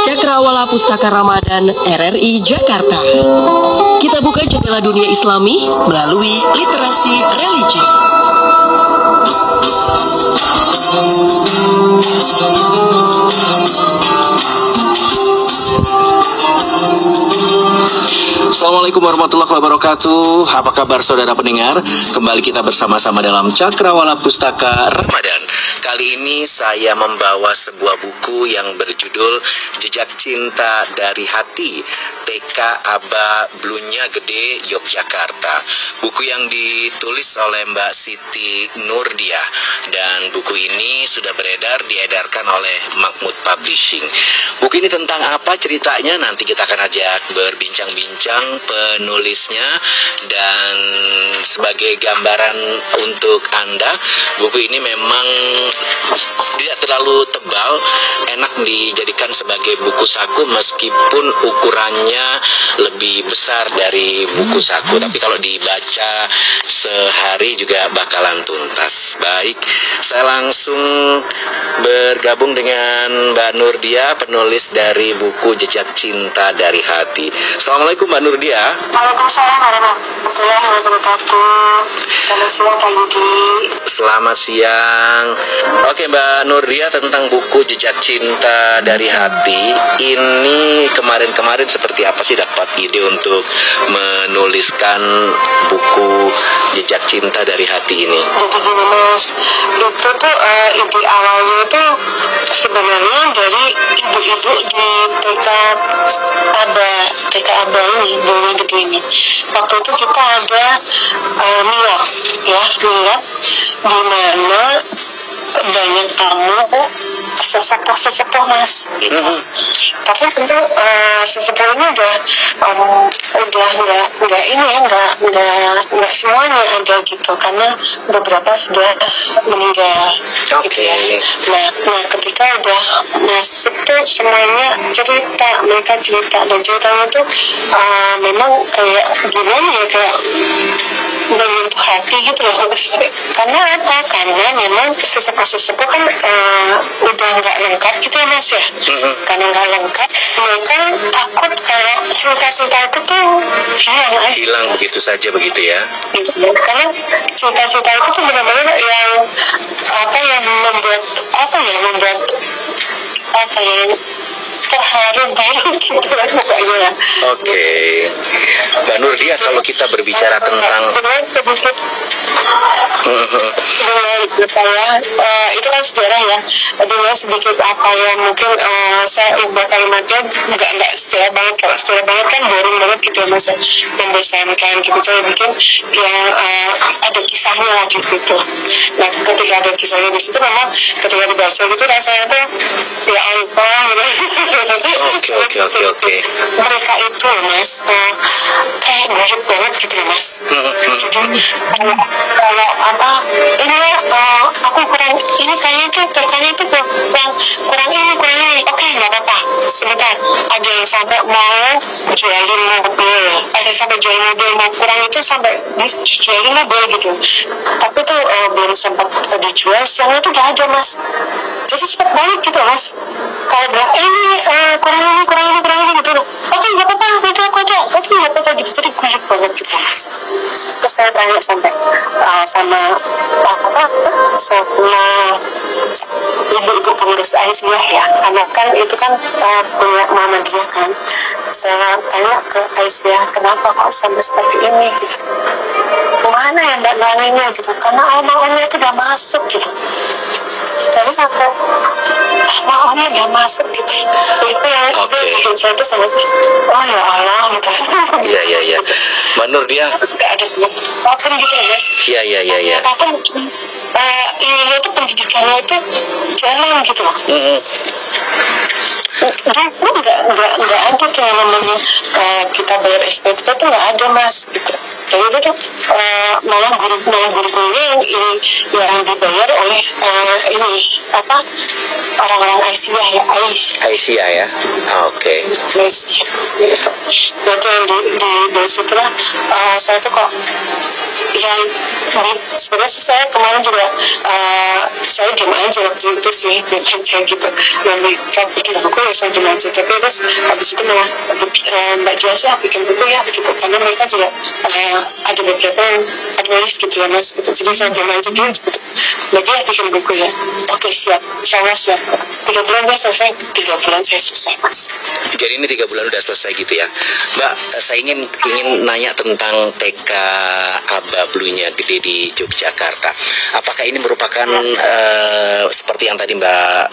Cakrawala Pustaka Ramadan RRI Jakarta. Kita buka jendela dunia Islami melalui literasi religi. Assalamualaikum warahmatullahi wabarakatuh. Apa kabar saudara pendengar? Kembali kita bersama-sama dalam Cakrawala Pustaka Ramadan. Kali ini saya membawa sebuah buku yang berjudul Jejak Cinta dari Hati, PK Aba Blunya Gede, Yogyakarta. Buku yang ditulis oleh Mbak Siti Nurdiah, dan buku ini sudah diedarkan oleh Makmud Publishing. Buku ini tentang apa ceritanya? Nanti kita akan ajak berbincang-bincang penulisnya, dan sebagai gambaran untuk Anda, buku ini memang tidak terlalu tebal, enak dijadikan sebagai buku saku meskipun ukurannya lebih besar dari buku saku, tapi kalau dibaca sehari juga bakalan tuntas. Baik, saya langsung bergabung dengan Mbak Nurdiah, penulis dari buku Jejak Cinta dari Hati. Assalamualaikum Mbak Nurdiah. Waalaikumsalam warahmatullahi wabarakatuh. Selamat siang Pak Yudi. Selamat siang. Oke Mbak Nurdiah, tentang buku Jejak Cinta dari Hati ini kemarin seperti apa sih dapat ide untuk menuliskan buku Jejak Cinta dari Hati ini? Jadi gini Mas, itu tuh ide awalnya itu sebenarnya dari ibu-ibu di PK Aba ini, Bumi Gede ini. Waktu itu kita ada milad di mana banyak tamu sesepuh Mas gitu. Tapi tentu sesepuh ini udah nggak semuanya ada gitu, karena beberapa sudah meninggal. Gitu ya. Nah ketika udah masuk tuh semuanya mereka cerita, dan ceritanya tuh memang kayak gimana ya, kayak menyentuh hati gitu loh. Karena apa? Karena memang sesepuh kan udah nggak lengkap gitu ya Mas ya. Karena nggak lengkap, mereka takut kalau cerita-cerita itu tuh hilang begitu saja begitu ya. Karena cerita-cerita itu tuh benar-benar yang membuat terharu banget gitu lah pokoknya. Oke. Mbak Nurdiah, kalau kita berbicara tentang itu kan sejarah ya, dengan sedikit apa yang mungkin saya ubah kalimatnya nggak sejarah banget. Kalau sejarah banget kan boring banget gitu ya Mas, membosankan gitu. Saya bikin yang ada kisahnya lagi gitu. Nah ketika ada kisahnya di situ, memang ketika dibaca gitu rasanya tuh ya Allah gitu. Oke. Mereka itu Mas kayak guyup banget gitu ya Mas. Jadi kalau ini aku kurang ini, kayaknya tuh kurang ini. Oke, nggak apa-apa, sebentar. Ada yang sampai mau jualin mobil, mau kurang itu sampai dijualin mobil gitu. Tapi tuh belum sempat dijual, siangnya tuh udah ada Mas. Jadi cepet banget gitu Mas. Kalau bilang ini kurang ini gitu. Oke, nggak apa-apa, aku ada. Oke, nggak apa-apa gitu. Jadi guyup banget gitu Mas. Terus saya tanya sampai sama ibu-ibu pengurus Aisyah ya, karena kan itu kan punya Muhammadiyah kan. Saya tanya ke Aisyah, kenapa kok sampai seperti ini gitu, mana ya Mbak Naninya gitu, karena maunya itu udah masuk gitu. Saya sampai maunya udah masuk gitu. Itu yang itu bikin saya tuh sangat oh ya Allah gitu. Iya. Mbak Nurdiah, nggak ada apapun gitu ya Mas. Iya. Apapun ini tuh pendidikannya itu jalan gitu loh. Nggak ada tuh yang namanya kita bayar SPP tuh nggak ada Mas gitu. Dan itu tuh malah guru-gurunya yang dibayar oleh orang-orang Aisyah ya. Aisyah ya. Oke. Aisyah gitu. Nanti yang dari situlah saya tuh kok yang sebenarnya sih saya kemarin juga saya diam aja waktu itu sih, saya gitu yang bikin buku ya saya diam aja, tapi terus habis itu malah Mbak Diasya bikin buku ya gitu, karena mereka juga ada beberapa yang nulis gitu ya Mas gitu. Jadi saya diam aja gitu, Mbak Dia bikin buku ya, oke siap, insya siap, 3 bulan saya selesai, 3 bulan saya selesai Mas. Jadi ini 3 bulan udah selesai gitu ya Mbak. Saya ingin nanya tentang TK Aba Bluenya Gede di Yogyakarta. Apakah ini merupakan seperti yang tadi Mbak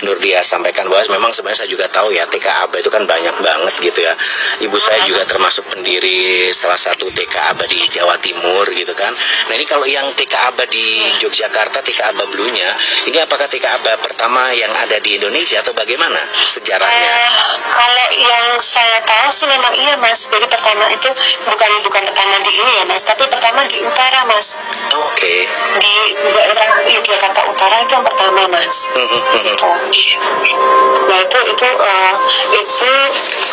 Nurdia sampaikan, bahwa memang sebenarnya saya juga tahu ya TK Aba itu kan banyak banget gitu ya. Ibu saya juga termasuk pendiri salah satu TK Aba di Jawa Timur gitu kan. Nah ini kalau yang TK Aba di Yogyakarta, TK Aba Bluenya, ini apakah TK Aba pertama yang ada di Indonesia atau bagaimana sejarahnya? Kalau yang saya tahu sih memang iya Mas. Jadi pertama itu bukan pertama di ini ya Mas, tapi pertama di utara Mas. Oke. Di daerah Yogyakarta Utara itu yang pertama Mas. Gitu. Nah itu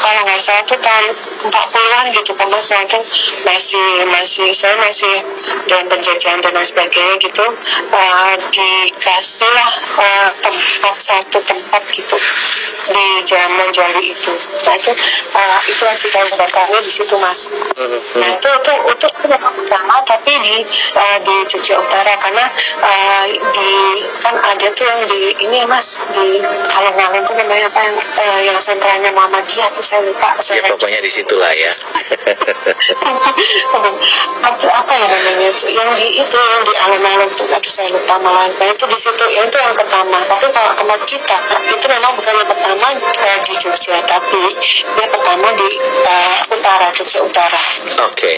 kalau nggak salah itu tahun 40-an gitu kan Mas. Itu saya masih dalam penjajahan dan lain sebagainya gitu, dikasih lah satu tempat gitu di Jaman Jali itu. Nah itu ajudan bakarnya di situ Mas. Nah itu pertama, tapi di Jogja Utara, karena kan ada tuh yang di ini ya Mas, di alun-alun tuh namanya apa yang sentralnya Muhammadiyah tuh saya lupa. Ya pokoknya di situlah ya. apa ya namanya yang di alun-alun tuh, aduh saya lupa malah. Nah itu di situ ya, itu yang pertama. Tapi kalau tempat kita itu memang bukan yang pertama di Jogja, tapi dia pertama di utara, Jogja Utara. Oke.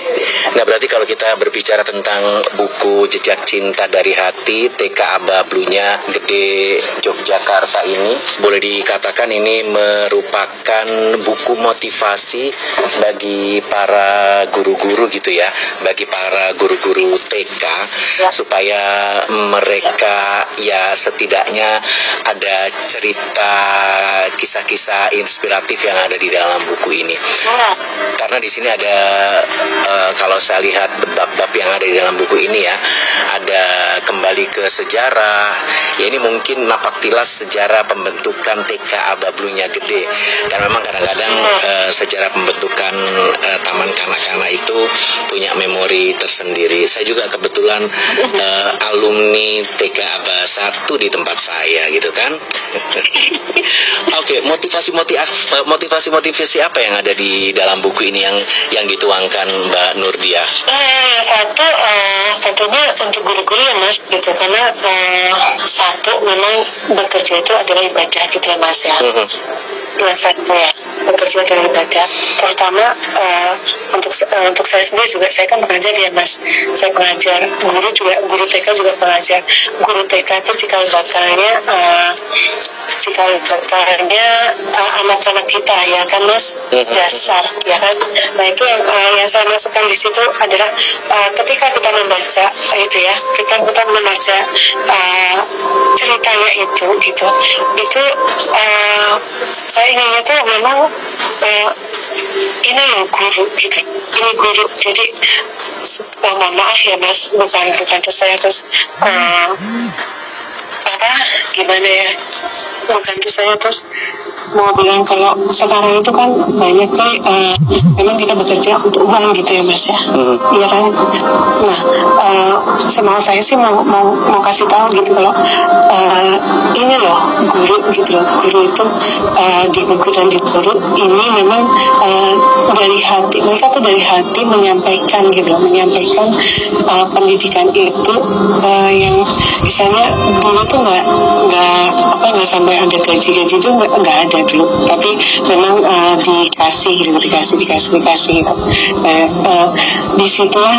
Nah berarti kalau kita berbicara tentang buku Jejak Cinta dari Hati TK Aba Bluenya Gede Yogyakarta ini, boleh dikatakan ini merupakan buku motivasi bagi para guru-guru gitu ya, bagi para guru-guru TK ya, supaya mereka ya setidaknya ada cerita kisah-kisah inspiratif yang ada di dalam buku ini. Karena di sini ada kalau saya lihat bab-bab yang ada di dalam buku ini ya, ada kembali ke sejarah. Ya ini mungkin napak tilas sejarah pembentukan TK Aba Bluenya Gede. Dan memang kadang-kadang sejarah pembentukan taman kanak-kanak itu punya memori tersendiri. Saya juga kebetulan alumni TK Aba 1 di tempat saya gitu kan. Oke, motivasi apa yang ada di dalam buku ini yang dituangkan Mbak Nurdia? Satu tentunya untuk guru-guru ya Mas gitu, karena satu memang bekerja itu adalah ibadah gitu ya Mas ya. Biasanya ya bekerja dengan ibadah, terutama untuk saya sendiri juga, saya kan pengajar ya Mas, saya pengajar, guru TK juga pengajar. Guru TK itu cikal bakalnya anak-anak kita ya kan Mas, dasar ya kan. Nah itu yang saya masukkan di situ adalah ketika kita membaca itu ya, kita membaca ceritanya itu gitu, itu saya inginnya tuh memang ini loh guru gitu, ini guru. Jadi mohon maaf ya Mas, bukan terus saya terus gimana ya, bukan terus saya terus mau bilang kalau sekarang itu kan banyak sih memang kita bekerja untuk uang gitu ya Mas ya, iya kan. Nah semau saya sih mau kasih tahu gitu kalau ini loh guru gitu loh, guru itu di buku dan di guru ini memang dari hati, mereka tuh dari hati menyampaikan gitu loh, menyampaikan pendidikan itu yang misalnya dulu tuh nggak sampai ada gaji itu nggak ada dulu, tapi memang dikasih gitu. Di situlah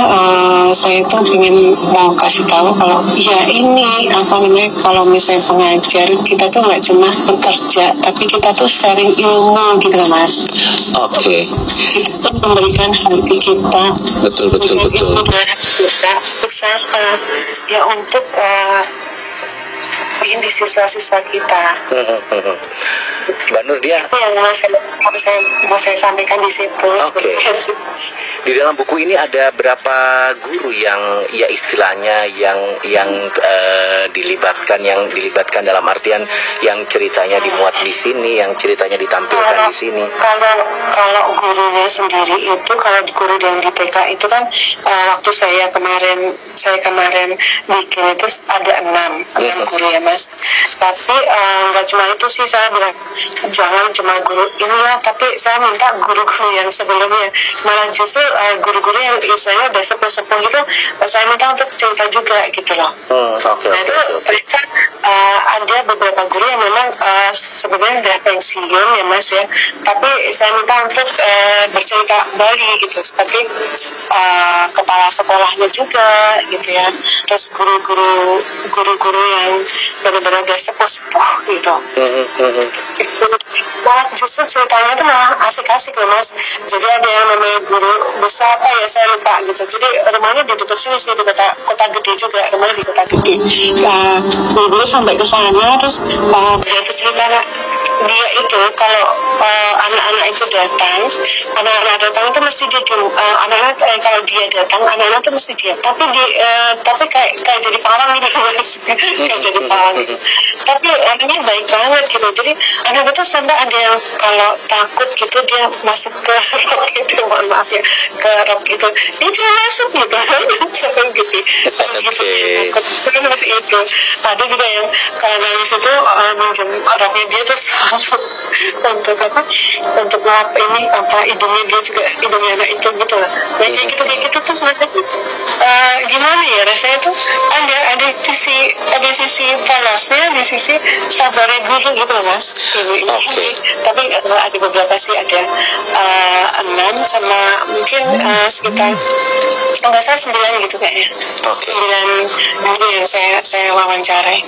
saya tuh ingin mau kasih tahu kalau ya ini apa namanya, kalau misalnya pengajar kita tuh nggak cuma bekerja, tapi kita tuh sharing ilmu gitu loh Mas. Oke. Kita tuh memberikan hati kita, betul. ilmu dari kita bersama ya untuk di siswa-siswa kita. Mbak Nurdia, yang mau saya sampaikan di situ. Oke. Di dalam buku ini ada berapa guru yang ya istilahnya dilibatkan dalam artian yang ceritanya dimuat di sini, yang ceritanya ditampilkan di sini. Kalau gurunya sendiri itu, kalau di guru yang di TK itu kan waktu saya kemarin bikin itu ada enam guru ya Mas. Tapi nggak cuma itu sih, saya bilang jangan cuma guru ini ya, tapi saya minta guru-guru yang sebelumnya, malah justru guru-guru yang istilahnya udah sepuh-sepuh itu saya minta untuk cerita juga gitu loh. Nah itu ternyata ada beberapa guru yang memang sebenarnya udah pensiun ya Mas ya, tapi saya minta untuk bercerita kembali gitu, seperti kepala sekolahnya juga gitu ya, terus guru-guru yang benar-benar udah sepuh-sepuh gitu. Malah justru ceritanya itu malah asik-asik loh Mas. Jadi ada yang namanya guru besar apa ya, saya lupa gitu. Jadi rumahnya di dekat sini sih, di kota gede juga, rumahnya di kota gede. Guru sampai ke sana, terus dia itu cerita dia itu kalau anak-anak itu datang itu mesti dia kalau dia datang anak-anak itu mesti dia, tapi kayak jadi pawang gitu Mas. Kayak jadi pawang gitu. Tapi anaknya baik banget gitu. Jadi anak itu sampai ada yang kalau takut gitu dia masuk ke rok gitu, mohon maaf ya, ke rok gitu, dia cuma masuk gitu sampai gitu. Takut itu. Ada juga yang kalau nangis itu minjem roknya dia terus untuk lap ini hidungnya dia juga, hidungnya anak itu gitu lah. Nah kayak gitu tuh sebenarnya gimana ya, rasanya tuh ada sisi polosnya, di sisi sabarnya guru gitu Mas. Tapi ada beberapa sih, ada 6 sama mungkin sekitar nggak salah 9 gitu kayaknya. 9 guru yang saya wawancarai.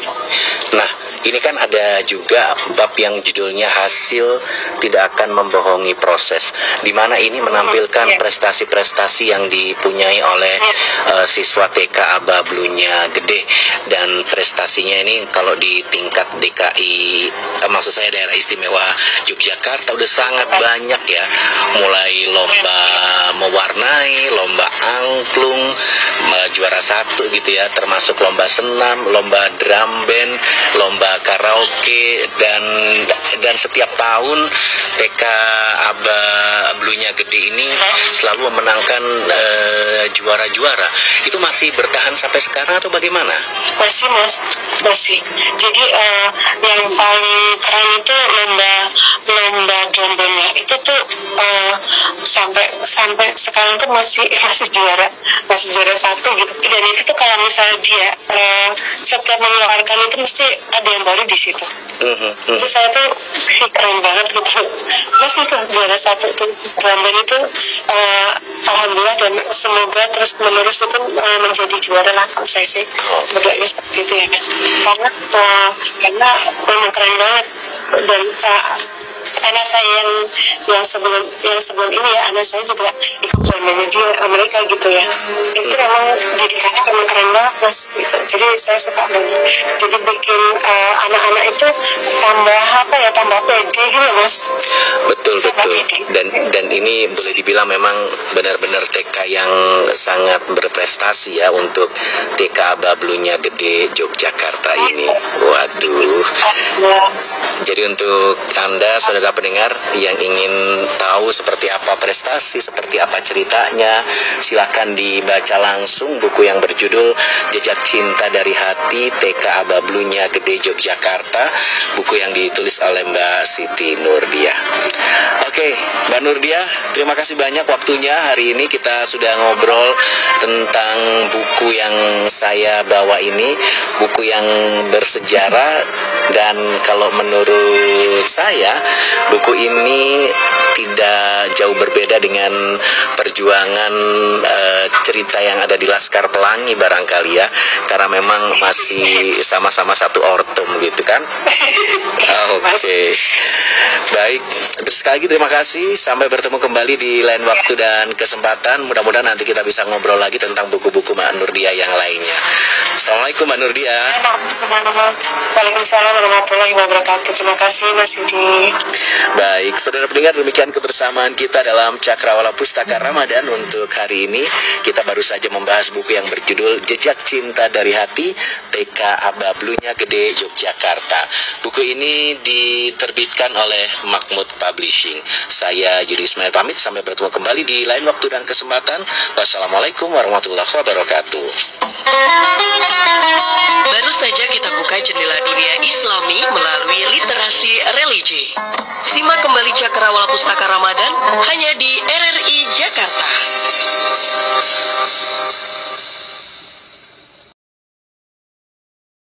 Nah, ini kan ada juga bab yang judulnya hasil tidak akan membohongi proses, di mana ini menampilkan prestasi-prestasi yang dipunyai oleh siswa TK Aba Blunya Gede, dan prestasinya ini kalau di tingkat DKI, maksud saya daerah istimewa Yogyakarta udah sangat banyak ya, mulai lomba mewarnai, lomba angklung, juara 1 gitu ya, termasuk lomba senam, lomba drum band, lomba karaoke, dan setiap tahun TK Aba Blunya Gede ini selalu memenangkan juara-juara. Itu masih bertahan sampai sekarang atau bagaimana? Masih Mas, masih. Jadi yang paling keren itu lomba drum bandnya itu tuh sampai sekarang tuh masih juara 1 gitu. Dan itu tuh kalau misalnya dia setiap mengeluarkan itu mesti ada yang baru di situ. Itu saya tuh keren banget gitu. Mas itu juara 1 tuh drum band itu alhamdulillah, dan semoga terus menerus itu menjadi juara lah kalau saya sih berdoanya seperti itu ya. Karena memang keren banget. Dan anak saya yang sebelum ini ya, anak saya juga ikut drumnya dia mereka gitu ya. Itu memang didikannya memang keren banget Mas gitu. Jadi saya suka banget. Jadi bikin anak-anak itu tambah pede gitu Mas. Betul. Dan ini boleh dibilang memang benar-benar TK yang sangat berprestasi ya untuk TK Aba Blunya Gede Yogyakarta ini. Waduh. Jadi untuk Anda saudara pendengar yang ingin tahu seperti apa prestasi, seperti apa ceritanya, silakan dibaca langsung buku yang berjudul Jejak Cinta dari Hati TK Aba Blunya Gede Yogyakarta, buku yang ditulis oleh Mbak Siti Nurdiah. Oke, Mbak Nurdiah, terima kasih banyak waktunya. Hari ini kita sudah ngobrol tentang buku yang saya bawa ini, buku yang bersejarah, dan kalau menurut saya buku ini tidak jauh berbeda dengan perjuangan cerita yang ada di Laskar Pelangi barangkali ya, karena memang masih sama-sama satu ortum gitu kan. Mas. Oke. Baik, sekali lagi terima kasih. Sampai bertemu kembali di lain waktu dan kesempatan. Mudah-mudahan nanti kita bisa ngobrol lagi tentang buku-buku Mbak Nurdia yang lainnya. Assalamualaikum Mbak Nurdia. Waalaikumsalam warahmatullahi wabarakatuh. Terima kasih Mas Yudi. Baik, saudara pendengar, demikian kebersamaan kita dalam Cakrawala Pustaka Ramadan. Untuk hari ini kita baru saja membahas buku yang berjudul Jejak Cinta dari Hati, TK Abablunya Gede Yogyakarta. Buku ini diterbitkan oleh Makmud Publishing. Saya Yudi Ismail pamit, sampai bertemu kembali di lain waktu dan kesempatan. Wassalamualaikum warahmatullahi wabarakatuh. Baru saja kita buka jendela dunia Islami melalui literasi religi. Simak kembali Cakrawala Pustaka Ramadan hanya di RRI